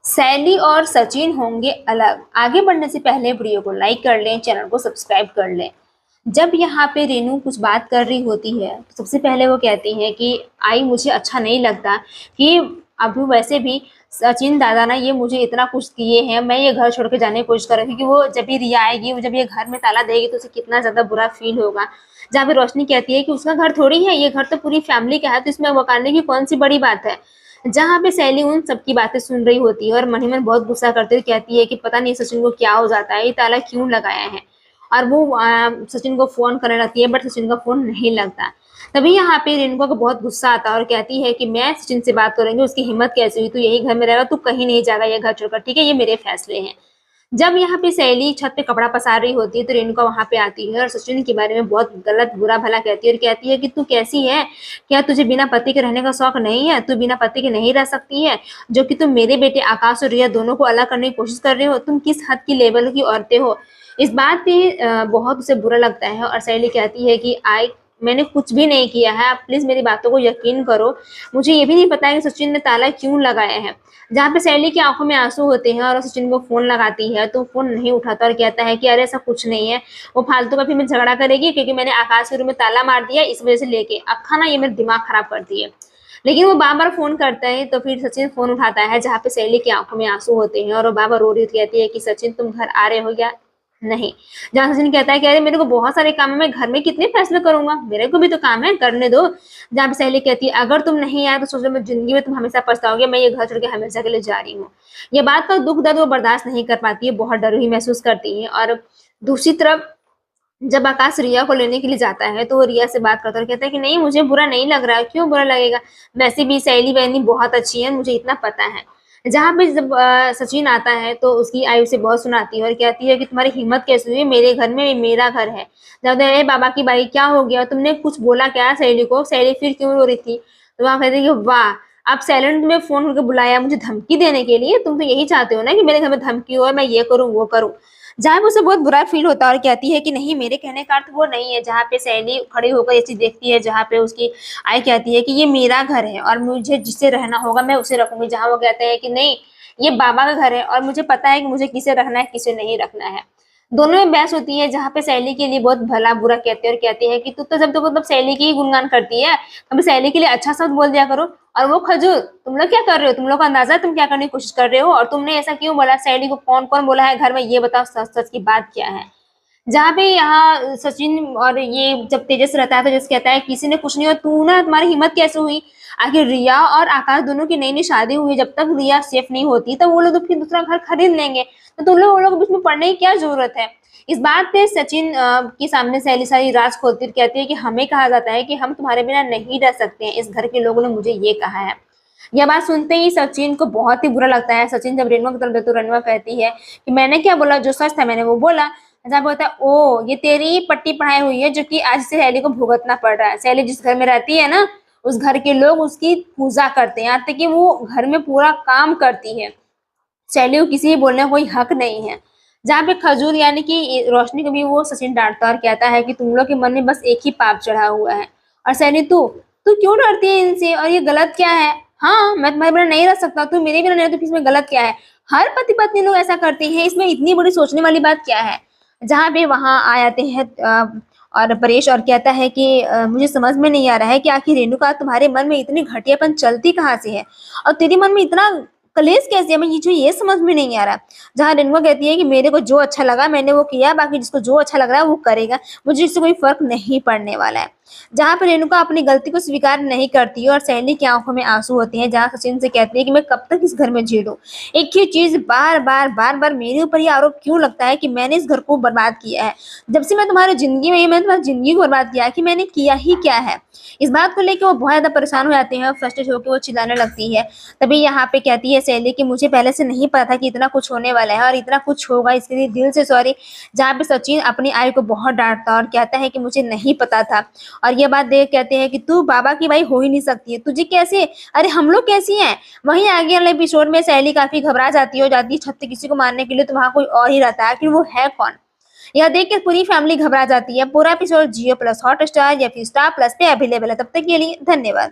सैली और सचिन होंगे अलग। आगे बढ़ने से पहले वीडियो को लाइक कर लें, चैनल को सब्सक्राइब कर लें। जब यहाँ पे रेनू कुछ बात कर रही होती है तो सबसे पहले वो कहती है कि आई मुझे अच्छा नहीं लगता कि अभी वैसे भी सचिन दादा ना ये मुझे इतना कुछ किए हैं, मैं ये घर छोड़ के जाने की कोशिश कर रही हूँ। क्योंकि वो जब भी रिया आएगी, वो जब ये घर में ताला देगी तो उसे कितना ज्यादा बुरा फील होगा। जहाँ पे रोशनी कहती है कि उसका घर थोड़ी है, ये घर तो पूरी फैमिली का है, तो इसमें वकालने की कौन सी बड़ी बात है। जहाँ पे सैली उन सबकी बातें सुन रही होती है और मन ही मन बहुत गुस्सा करते हुए कहती है कि पता नहीं सचिन को क्या हो जाता है, ये ताला क्यों लगाया है। और वो सचिन को फोन करने लगती है, बट सचिन का फोन नहीं लगता। तभी यहाँ पे रेणुका को बहुत गुस्सा आता है और कहती है कि मैं सचिन से बात करूंगी, उसकी हिम्मत कैसे हुई, तू यही घर में रहेगा, तू कहीं नहीं जाएगा ये घर छोड़कर, ठीक है, ये मेरे फैसले हैं। जब यहाँ पे सैली छत पे कपड़ा पसार रही होती है तो रेणुका वहां पे आती है और सचिन के बारे में बहुत गलत बुरा भला कहती है और कहती है कि तू कैसी है, क्या तुझे बिना पति के रहने का शौक नहीं है, तू बिना पति के नहीं रह सकती है। जो कि तुम मेरे बेटे आकाश और रिया दोनों को अलग करने की कोशिश कर रहे हो, तुम किस हद की लेवल की औरतें हो। इस बात पे बहुत उसे बुरा लगता है और सैली कहती है कि आई मैंने कुछ भी नहीं किया है, आप प्लीज मेरी बातों को यकीन करो। मुझे ये भी नहीं पता है कि सचिन ने ताला क्यों लगाया है। जहाँ पे सैली की आंखों में आंसू होते हैं और सचिन को फोन लगाती है तो फोन नहीं उठाता और कहता है कि अरे ऐसा कुछ नहीं है, वो फालतू का फिर मैं झगड़ा करेगी क्योंकि मैंने आकाश के रूम में ताला मार दिया, इस वजह से लेके अक्खा ना ये मेरा दिमाग खराब करती है। लेकिन वो बार बार फोन करता है तो फिर सचिन फोन उठाता है, जहाँ पे सैली की आंखों में आंसू होते हैं और वो बार बार रो रही कहती है कि सचिन तुम घर आ रहे हो या नहीं। जहाँ सचिन कहता है कि अरे मेरे को बहुत सारे काम है, मैं घर में कितने फैसले करूंगा, मेरे को भी तो काम है, करने दो। जहाँ पे सहेली कहती है अगर तुम नहीं आए तो सोच लो मैं जिंदगी में तुम हमेशा पछताओगे, मैं ये घर छोड़ के हमेशा के लिए जा रही हूँ। ये बात का दुख दर्द वो बर्दाश्त नहीं कर पाती है, बहुत डर ही महसूस करती है। और दूसरी तरफ जब आकाश रिया को लेने के लिए जाता है तो वो रिया से बात करता है और कहता है कि नहीं मुझे बुरा नहीं लग रहा है, क्यों बुरा लगेगा, वैसे भी सहेली बहनी बहुत अच्छी है, मुझे इतना पता है। जहाँ पे जब सचिन आता है तो उसकी आयु से बहुत सुनाती है और कहती है कि तुम्हारी हिम्मत कैसे हुई, मेरे घर में मेरा घर है। जब ए बाबा की बाई क्या हो गया, तुमने कुछ बोला क्या सहेली को, सहेली फिर क्यों रो रही थी। तो वहाँ कहते हैं कि वाह, आप साइलेंट में फोन करके बुलाया मुझे धमकी देने के लिए, तुम तो यही चाहते हो ना कि मेरे घर में धमकी हो, मैं ये करूँ वो करूँ। जहाँ पे उसे बहुत बुरा फील होता है और कहती है कि नहीं मेरे कहने का अर्थ वो नहीं है। जहाँ पे सहेली खड़ी होकर ये चीज देखती है, जहाँ पे उसकी आई कहती है कि ये मेरा घर है और मुझे जिसे रहना होगा मैं उसे रखूंगी। जहाँ वो कहते हैं कि नहीं ये बाबा का घर है और मुझे पता है कि मुझे किसे रखना है किसे नहीं रखना है। दोनों में बहस होती है, जहाँ पे सहेली के लिए बहुत भला बुरा कहते हैं और कहती है कि तू तो जब तो मतलब सहेली की ही गुणगान करती है, कभी सहेली के लिए अच्छा शब्द बोल दिया करो। और वो खजूर तुम लोग क्या कर रहे हो, तुम लोग का अंदाजा है तुम क्या करने की कोशिश कर रहे हो, और तुमने ऐसा क्यों बोला, सहेली को कौन कौन बोला है घर में, ये बताओ सच सच की बात क्या है। जहाँ पे यहाँ सचिन और ये जब तेजस रहता है तो तेजस कहता है किसी ने कुछ नहीं, और तू ना तुम्हारी हिम्मत कैसे हुई। आखिर रिया और आकाश दोनों की नई नई शादी हुई है, जब तक रिया सेफ नहीं होती तब वो लोग तो फिर दूसरा घर खरीद लेंगे, तो तुम लोग वो लोग बीच में पढ़ने की क्या जरूरत है। इस बात पे सचिन के सामने सहेली सारी राज खोलती कहती है कि हमें कहा जाता है कि हम तुम्हारे बिना नहीं रह सकते हैं, इस घर के लोगों ने मुझे ये कहा है। यह बात सुनते ही सचिन को बहुत ही बुरा लगता है। सचिन जब रेणुका की तरफ देखते तो रेणुका कहती है कि मैंने क्या बोला, जो सच था मैंने वो बोला। जब बोलता है ओ ये तेरी पट्टी पढ़ाई हुई है जो कि आज से सहेली को भुगतना पड़ रहा है। सहेली जिस घर में रहती है ना, उस घर के लोग उसकी पूजा करते हैं, यहाँ तक कि वो घर में पूरा काम करती है। सहेली को किसी बोलने का कोई हक नहीं है। जहाँ पे खजूर यानी कि रोशनी को भी वो सचिन डांटता और कहता है कि तुम लोग के मन में बस एक ही पाप चढ़ा हुआ है, और सैनी तू तू क्यों डरती है इनसे, और ये गलत क्या है। हाँ मैं तुम्हारे बिना नहीं रह सकता, तू मेरे बिना नहीं रह, तो इसमें गलत क्या है। हर पति पत्नी लोग ऐसा करते हैं, इसमें इतनी बड़ी सोचने वाली बात क्या है। जहाँ पे वहां आ जाते हैं और परेश और कहता है कि मुझे समझ में नहीं आ रहा है कि आखिर रेणुका तुम्हारे मन में इतनी घटियापन चलती कहाँ से है, और तेरे मन में इतना कलेश कैसे है, मैं ये समझ में नहीं आ रहा। जहाँ रेणुका कहती है कि मेरे को जो अच्छा लगा मैंने वो किया, बाकी जिसको जो अच्छा लग रहा है वो करेगा, मुझे इससे कोई फर्क नहीं पड़ने वाला है। जहाँ पर रेणुका अपनी गलती को स्वीकार नहीं करती और सहेली की आंखों में आंसू होते हैं, जहाँ सचिन से कहती है कि मैं कब तक इस घर में झेलूं, एक ही चीज बार बार मेरे ऊपर ये आरोप क्यों लगता है कि मैंने इस घर को बर्बाद किया है। जब से मैं तुम्हारी जिंदगी में, मैंने तुम्हारी जिंदगी को बर्बाद किया है कि मैंने किया ही क्या है। इस बात को लेकर वो बहुत ज्यादा परेशान हो जाते हैं और फ्रस्ट्रेट होकर वो चिल्लाने लगती है। तभी यहाँ पे कहती है सहेली कि मुझे पहले से नहीं पता था कि इतना कुछ होने वाला है और इतना कुछ होगा, इसके लिए दिल से सॉरी। जहाँ पे सचिन अपनी आई को बहुत डांटता और कहता है कि मुझे नहीं पता था, और ये बात देख कहते हैं कि तू बाबा की भाई हो ही नहीं सकती है, तुझे कैसे, अरे हम लोग कैसी हैं। वहीं आगे वाले एपिसोड में सहेली काफी घबरा जाती है, जाती है छत पे किसी को मारने के लिए, तो वहां कोई और ही रहता है, आखिर वो है कौन। यह देख के पूरी फैमिली घबरा जाती है। पूरा एपिसोड जियो प्लस हॉटस्टार या फिर स्टार प्लस पे अवेलेबल है। तब तक के लिए धन्यवाद।